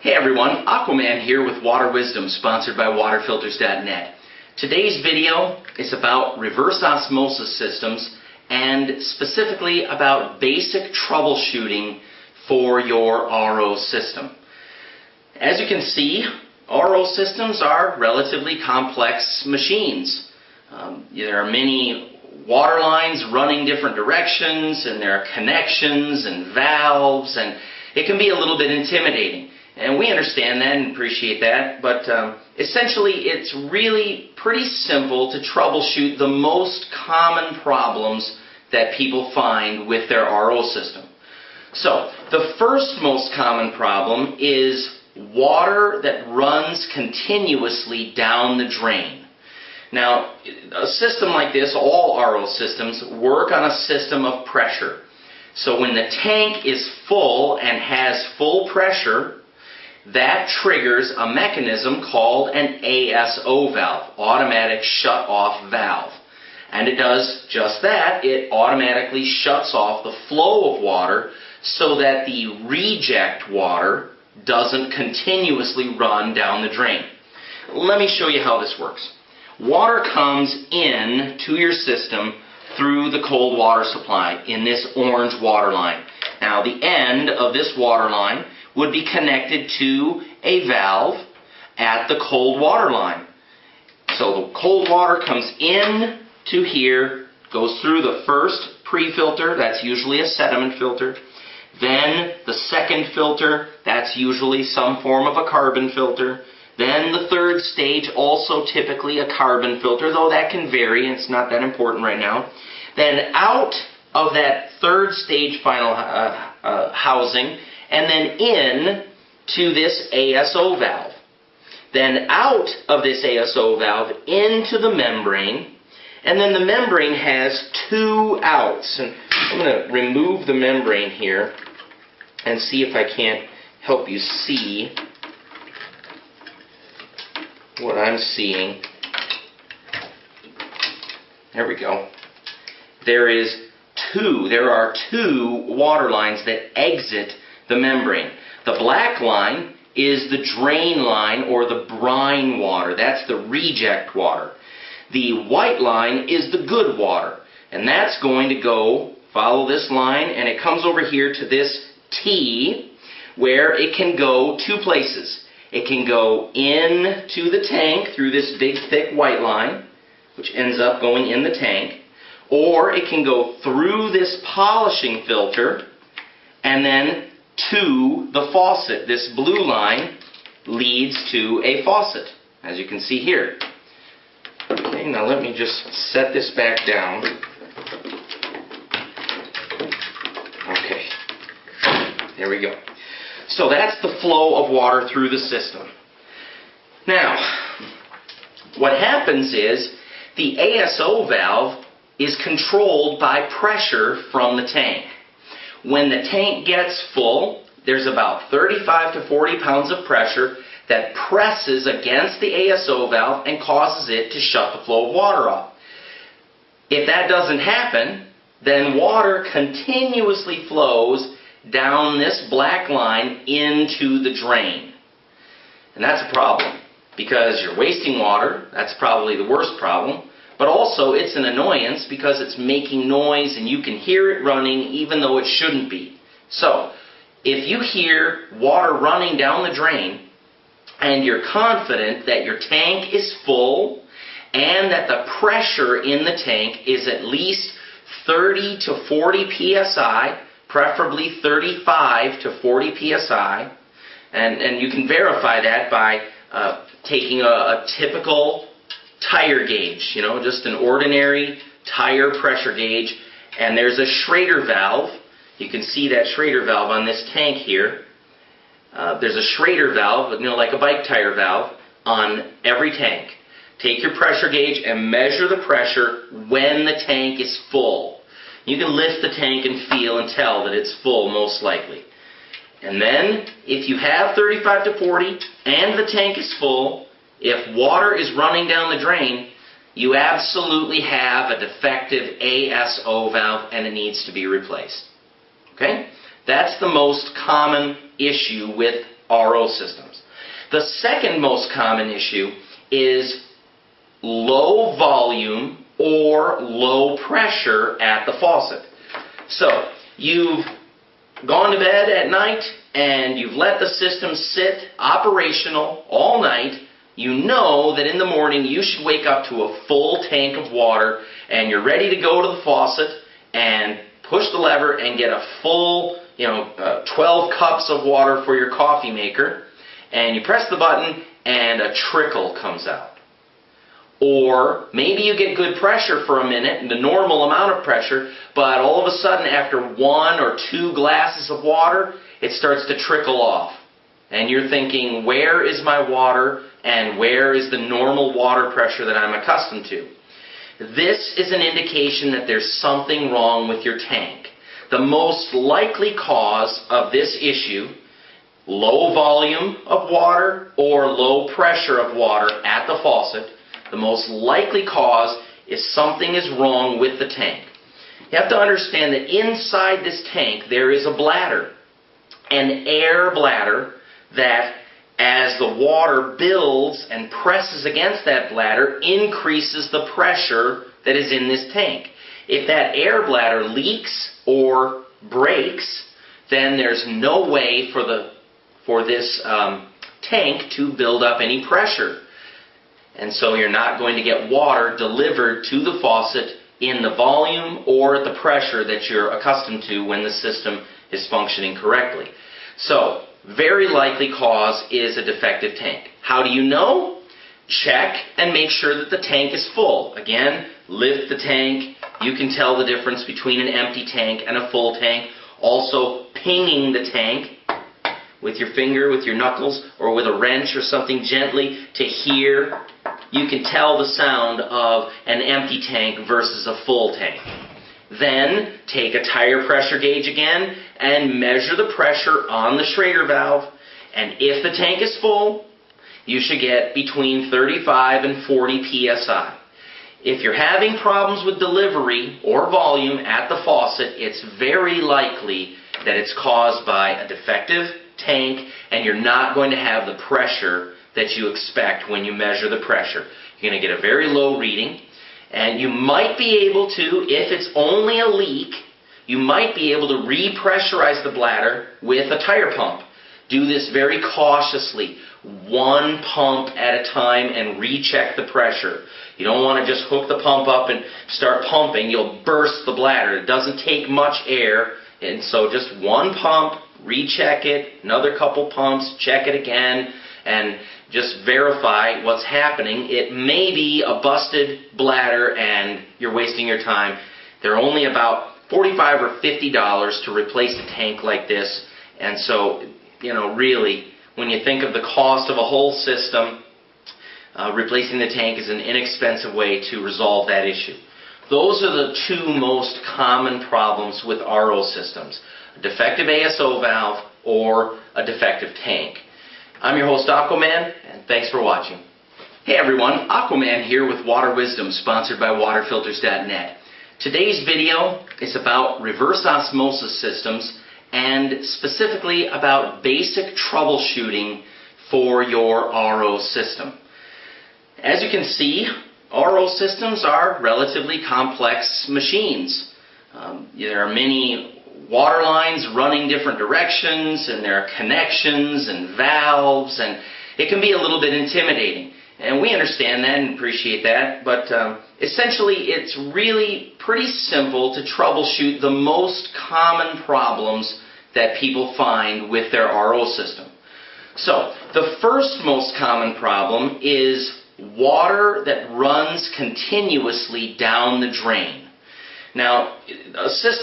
Hey everyone, Aquaman here with Water Wisdom, sponsored by waterfilters.net. Today's video is about reverse osmosis systems and specifically about basic troubleshooting for your RO system. As you can see, RO systems are relatively complex machines. There are many water lines running different directions, and there are connections and valves, and it can be a little bit intimidating. And we understand that and appreciate that, but essentially it's really pretty simple to troubleshoot the most common problems that people find with their RO system. So, the first most common problem is water that runs continuously down the drain. Now, a system like this, all RO systems, work on a system of pressure. So when the tank is full and has full pressure, that triggers a mechanism called an ASO valve, automatic shut-off valve. And it does just that. It automatically shuts off the flow of water so that the reject water doesn't continuously run down the drain. Let me show you how this works. Water comes in to your system through the cold water supply in this orange water line. Now, the end of this water line would be connected to a valve at the cold water line. So the cold water comes in to here, goes through the first pre-filter, that's usually a sediment filter. Then the second filter, that's usually some form of a carbon filter. Then the third stage, also typically a carbon filter, though that can vary, and it's not that important right now. Then out of that third stage final housing, and then in to this ASO valve. Then out of this ASO valve into the membrane, and then the membrane has two outs. And I'm going to remove the membrane here and see if I can't help you see what I'm seeing. There we go. There are two water lines that exit the membrane. The black line is the drain line or the brine water. That's the reject water. The white line is the good water. And that's going to go, follow this line, and it comes over here to this T where it can go two places. It can go into the tank through this big thick white line, which ends up going in the tank, or it can go through this polishing filter and then to the faucet. This blue line leads to a faucet, as you can see here. Okay, now let me just set this back down. Okay, there we go. So that's the flow of water through the system. Now, what happens is the ASO valve is controlled by pressure from the tank. When the tank gets full, there's about 35 to 40 pounds of pressure that presses against the ASO valve and causes it to shut the flow of water off. If that doesn't happen, then water continuously flows down this black line into the drain. And that's a problem, because you're wasting water. That's probably the worst problem. But also it's an annoyance because it's making noise and you can hear it running even though it shouldn't be. So, if you hear water running down the drain and you're confident that your tank is full and that the pressure in the tank is at least 30 to 40 psi, preferably 35 to 40 psi, and you can verify that by taking a typical tire gauge, just an ordinary tire pressure gauge, and there's a Schrader valve. You can see that Schrader valve on this tank here. There's a Schrader valve, like a bike tire valve, on every tank. Take your pressure gauge and measure the pressure when the tank is full. You can lift the tank and feel and tell that it's full, most likely. And then, if you have 35 to 40 and the tank is full, if water is running down the drain, you absolutely have a defective ASO valve and it needs to be replaced. Okay? That's the most common issue with RO systems. The second most common issue is low volume or low pressure at the faucet. So you've gone to bed at night and you've let the system sit operational all night. You know that in the morning you should wake up to a full tank of water and you're ready to go to the faucet and push the lever and get a full 12 cups of water for your coffee maker, and you press the button and a trickle comes out. Or maybe you get good pressure for a minute, the normal amount of pressure, but all of a sudden after 1 or 2 glasses of water, it starts to trickle off. And you're thinking, where is my water and where is the normal water pressure that I'm accustomed to? This is an indication that there's something wrong with your tank. The most likely cause of this issue, low volume of water or low pressure of water at the faucet, the most likely cause is something is wrong with the tank. You have to understand that inside this tank there is a bladder, an air bladder, that as the water builds and presses against that bladder increases the pressure that is in this tank. If that air bladder leaks or breaks, then there's no way for this tank to build up any pressure. And so you're not going to get water delivered to the faucet in the volume or at the pressure that you're accustomed to when the system is functioning correctly. So, very likely cause is a defective tank. How do you know? Check and make sure that the tank is full. Again, lift the tank. You can tell the difference between an empty tank and a full tank. Also, pinging the tank with your finger, with your knuckles, or with a wrench or something gently to hear. You can tell the sound of an empty tank versus a full tank. Then, take a tire pressure gauge again and measure the pressure on the Schrader valve. And if the tank is full, you should get between 35 and 40 psi. If you're having problems with delivery or volume at the faucet, it's very likely that it's caused by a defective tank and you're not going to have the pressure that you expect when you measure the pressure. You're going to get a very low reading, and you might be able to, if it's only a leak, you might be able to repressurize the bladder with a tire pump. Do this very cautiously, 1 pump at a time, and recheck the pressure. You don't want to just hook the pump up and start pumping. You'll burst the bladder. It doesn't take much air, and so just 1 pump, recheck it, another couple pumps, check it again, and just verify what's happening. It may be a busted bladder and you're wasting your time. They're only about $45 or $50 to replace a tank like this, and so, really, when you think of the cost of a whole system, replacing the tank is an inexpensive way to resolve that issue. Those are the 2 most common problems with RO systems: a defective ASO valve or a defective tank. I'm your host, Aquaman, and thanks for watching. Hey everyone, Aquaman here with Water Wisdom, sponsored by waterfilters.net. Today's video is about reverse osmosis systems and specifically about basic troubleshooting for your RO system. As you can see, RO systems are relatively complex machines. There are many water lines running different directions, and there are connections and valves, and it can be a little bit intimidating. And we understand that and appreciate that, but essentially it's really pretty simple to troubleshoot the most common problems that people find with their RO system. So, the first most common problem is water that runs continuously down the drain. Now, a system